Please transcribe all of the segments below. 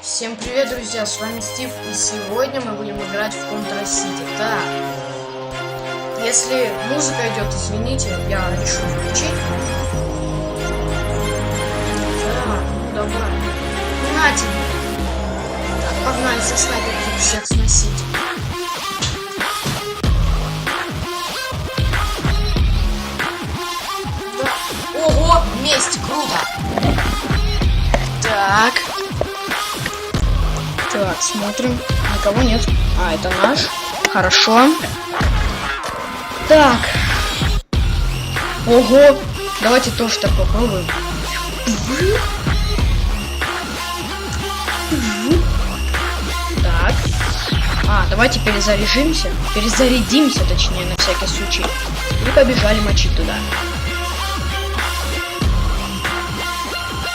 Всем привет, друзья, с вами Стив, и сегодня мы будем играть в Contra City. Так, если музыка идет, извините, я решу включить. Так, ну давай. На тебе. Так, погнали со снайперки всех сносить. Да. Ого, месть, круто. Так. Так, смотрим. Никого нет. А, это наш. Хорошо. Так. Ого. Давайте тоже так попробуем. Так. А, давайте перезаряжимся. Перезарядимся, точнее, на всякий случай. И побежали мочить туда.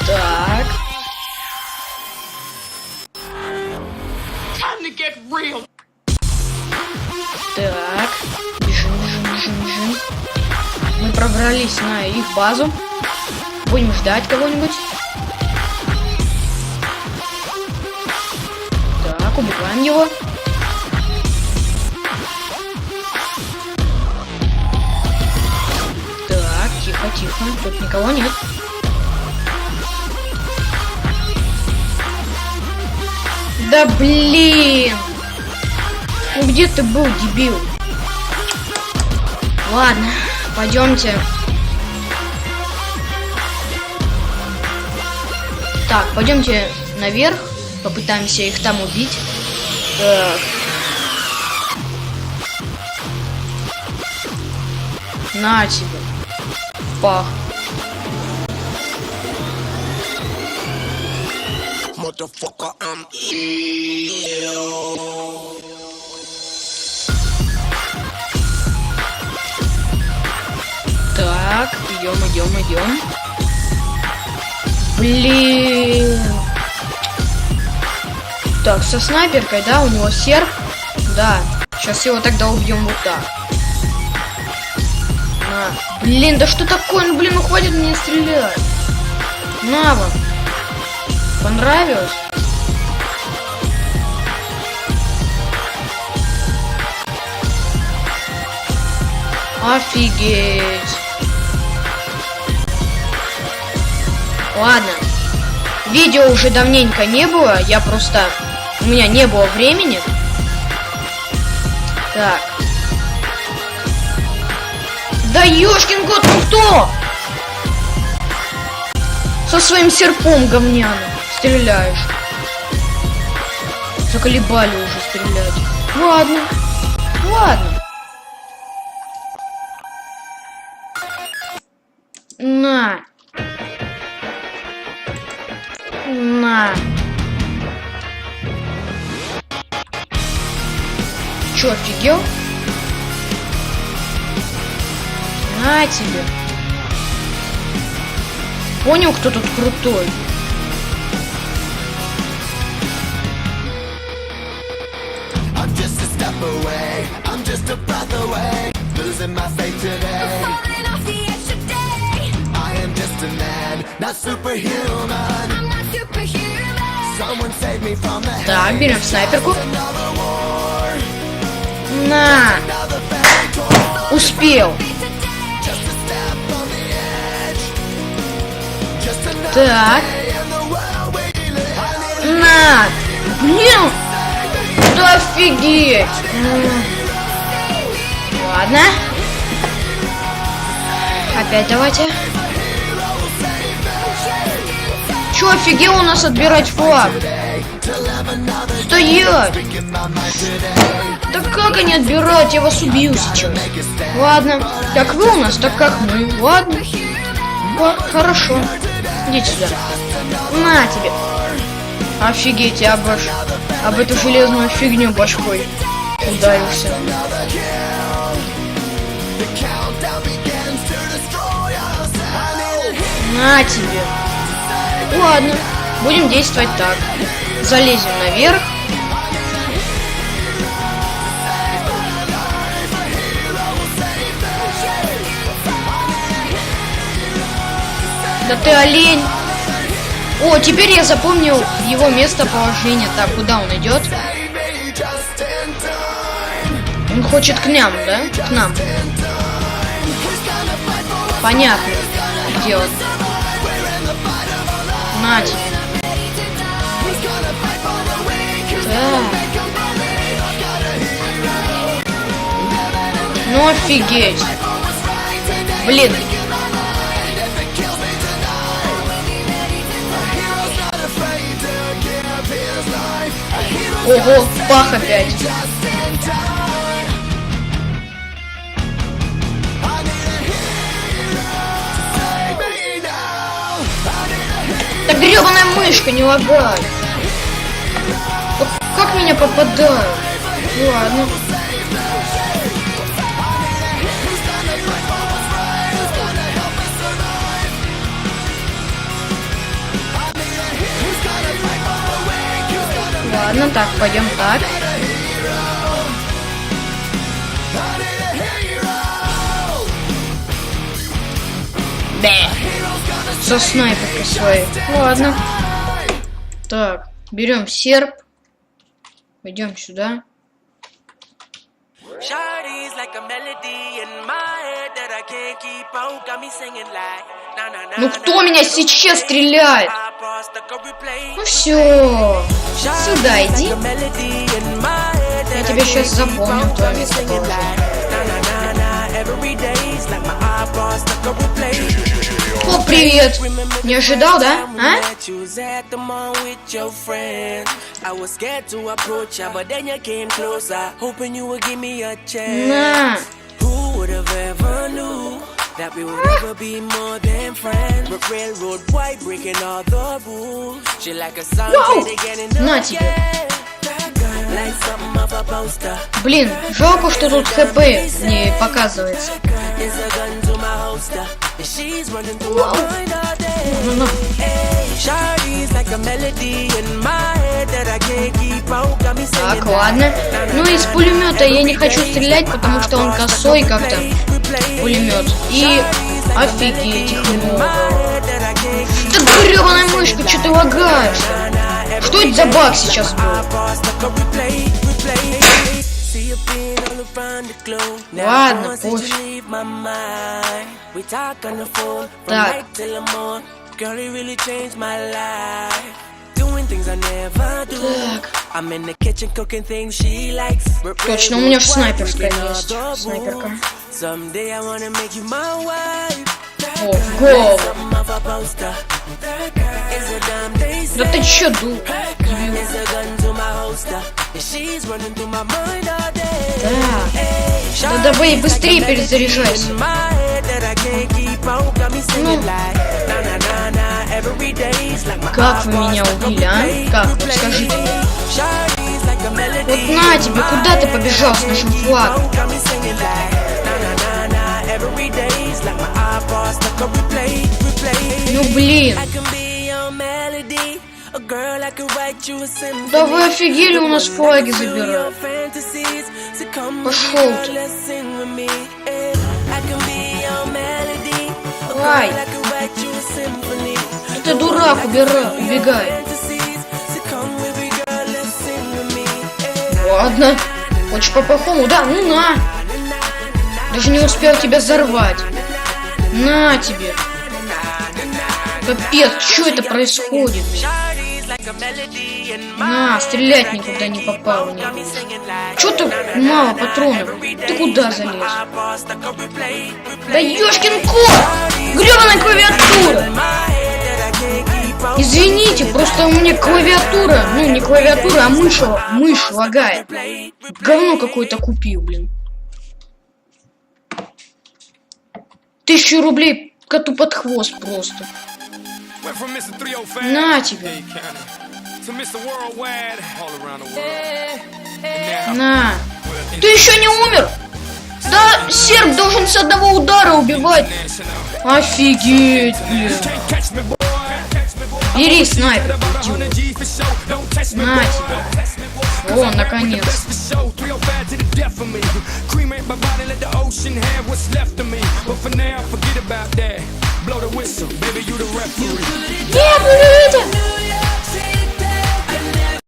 Так. Так, бежим. Мы пробрались на их базу. Будем ждать кого-нибудь. Так, убиваем его. Так, тихо. Тут никого нет. Да блин! Ну где ты был, дебил? Ладно, пойдемте. Так, пойдемте наверх. Попытаемся их там убить. Так. На тебе. Пах. Так, идем. Блин. Так, со снайперкой, да, у него серп. Да, сейчас его тогда убьем вот так. На. Блин, да что такое? Ну, блин, ну хватит мне стрелять. На вам. Понравилось? Офигеть. Ладно. Видео уже давненько не было. У меня не было времени. Так. Да ёшкин кот, ну кто? Со своим серпом говняным стреляешь. Заколебали уже стрелять. Ладно. На. Чё, офигел? На тебе. Понял, кто тут крутой? Так, берем снайперку. На! Успел! Так. На! Блин! Да офигеть! Ладно. Опять давайте. Чё, офигел у нас отбирать флаг? Стоять! Да как они отбирать? Я вас убью сейчас. Ладно. Как вы у нас, так как мы. Ладно. Хорошо. Идите сюда. На тебе. Офигеть, я об эту железную фигню башкой ударился. На тебе. Ладно, будем действовать так. Залезем наверх. Да ты олень. О, теперь я запомнил его местоположение. Так, куда он идет? Он хочет к нам, да? К нам. Понятно. Где он? На тебе. Так. Ну офигеть. Блин. Ого, пах опять. Да гребаная мышка, не лагай. Как меня попадают? Ладно. Ладно, так, пойдем так. Со снайперкой своей. Ладно. Так, берем серп. Пойдем сюда. Ну кто меня сейчас стреляет? Ну все. Сюда иди. Я тебя сейчас запомню, твое местоположение. О, привет! Не ожидал, да? А? На! That we would never be more than friends. Railroad white breaking all the rules. She like a song getting на тебе. Блин, жалко, что тут ХП не показывается. Так, ладно. Ну из пулемета я не хочу стрелять, потому что он косой как-то. Пулемет. И офигеть, их много. Да гребаная мышка, что ты лагаешь? Что это за баг сейчас был? Ладно, пофиг. Так. Так. Точно, у меня же снайперская есть. Снайперка. О, гол. Да ты чё, ду? Да давай быстрее перезаряжайся. Ну. Как вы меня убили, а? Как? Вот скажите. Вот на тебе, куда ты побежал с нашим флагом? Ну блин. Да вы офигели, у нас флаги забирают. Пошел ты. Ай. Ты дурак, убегай. Ладно. Хочешь по-плохому? Да, ну на. Даже не успел тебя взорвать. На тебе. Капец, что это происходит? На, стрелять никуда не попал. Чё так мало патронов? Ты куда залез? Да ёшкин кот! Грёбаная клавиатура! Извините, просто у меня клавиатура, ну не клавиатура, а мышь лагает. Говно какое-то купил, блин. 1000 рублей коту под хвост просто. На тебе. На. Ты еще не умер? Да, серп должен с одного удара убивать. Офигеть, блин. Бери снайпер. На тебе. О, наконец. death for me. Cremate my body, let the ocean have what's left of me. But for now, forget about that. Blow the whistle, baby, you the referee. Нет, не видите!